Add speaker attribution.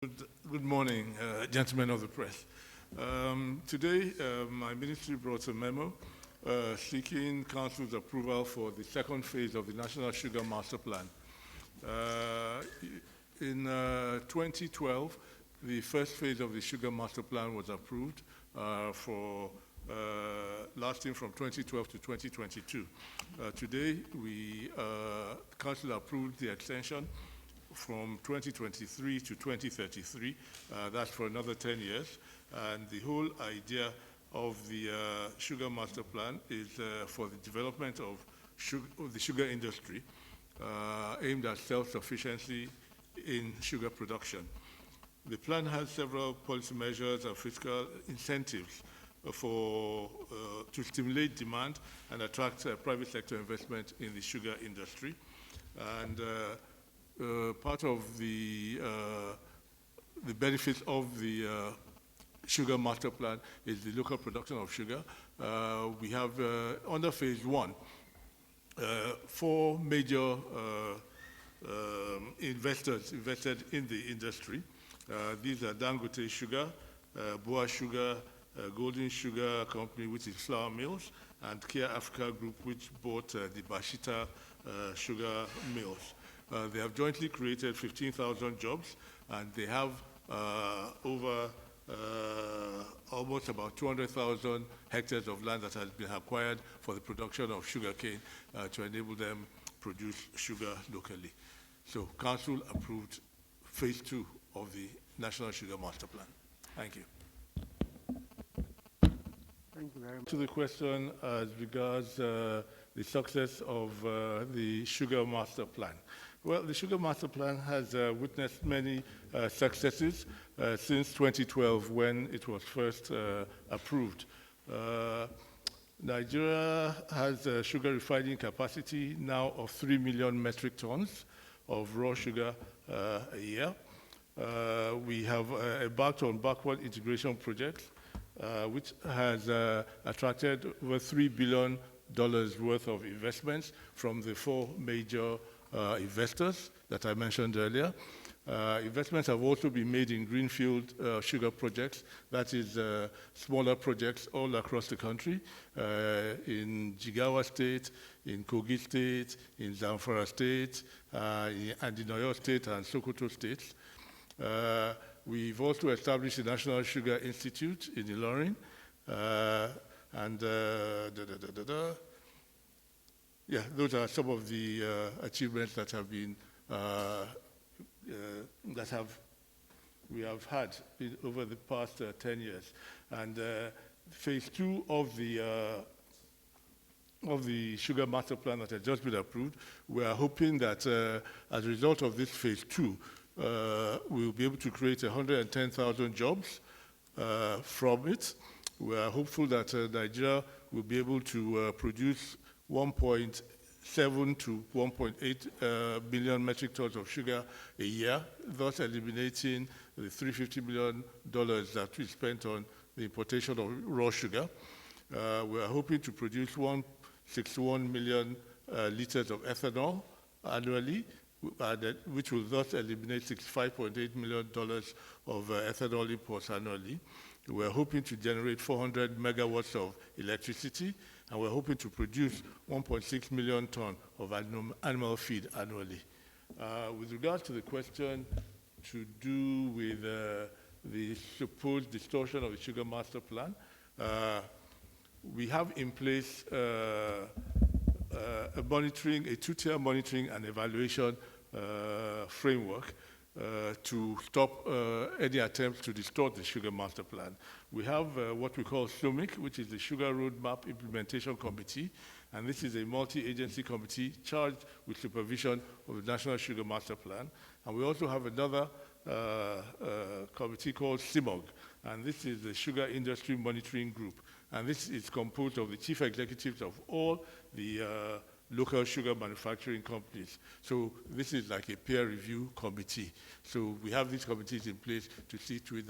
Speaker 1: Good morning, gentlemen of the press. Today, my ministry brought a memo seeking Council's approval for the second phase of the National Sugar Master Plan. In 2012, the first phase of the Sugar Master Plan was approved for lasting from 2012 to 2022. Today, Council approved the extension from 2023 to 2033. That's for another 10 years. And the whole idea of the Sugar Master Plan is for the development of the sugar industry aimed at self-sufficiency in sugar production. The plan has several policy measures and fiscal incentives to stimulate demand and attract private sector investment in the sugar industry. And part of the benefits of the Sugar Master Plan is the local production of sugar. We have, under phase one, 4 major investors invested in the industry. These are Dangote Sugar, Boa Sugar, Golden Sugar Company, which is flour mills, and Kia Africa Group, which bought the Bashita sugar mills. They have jointly created 15,000 jobs, and they have over almost about 200,000 hectares of land that has been acquired for the production of sugarcane to enable them produce sugar locally. So Council approved phase 2 of the National Sugar Master Plan. Thank you.
Speaker 2: Thank you very much.
Speaker 1: To the question as regards the success of the Sugar Master Plan. Well, the Sugar Master Plan has witnessed many successes since 2012 when it was first approved. Nigeria has a sugar refining capacity now of 3 million metric tons of raw sugar a year. We have embarked on backward integration projects, which has attracted over $3 billion worth of investments from the 4 major investors that I mentioned earlier. Investments have also been made in greenfield sugar projects, that is smaller projects all across the country, in Jigawa State, in Kogi State, in Zamfara State, and in Oyo State and Sokoto states. We've also established the National Sugar Institute in Ilorin, and yeah, those are some of the achievements that have been we have had over the past 10 years. And phase 2 of the Sugar Master Plan that has just been approved, we are hoping that as a result of this phase 2, we'll be able to create 110,000 jobs from it. We are hopeful that Nigeria will be able to produce 1.7 to 1.8 billion metric tons of sugar a year, thus eliminating the $350 million that we spent on the importation of raw sugar. We are hoping to produce 161 million liters of ethanol annually, which will thus eliminate $65.8 million of ethanol imports annually. We're hoping to generate 400 megawatts of electricity, and we're hoping to produce 1.6 million tons of animal feed annually. With regard to the question to do with the supposed distortion of the Sugar Master Plan, we have in place a 2-tier monitoring and evaluation framework to stop any attempts to distort the Sugar Master Plan. We have what we call SUMIC, which is the Sugar Roadmap Implementation Committee, and this is a multi-agency committee charged with supervision of the National Sugar Master Plan. And we also have another committee called CIMOG, and this is the Sugar Industry Monitoring Group. And this is composed of the chief executives of all the local sugar manufacturing companies. So this is like a peer review committee. So we have these committees in place to see to it that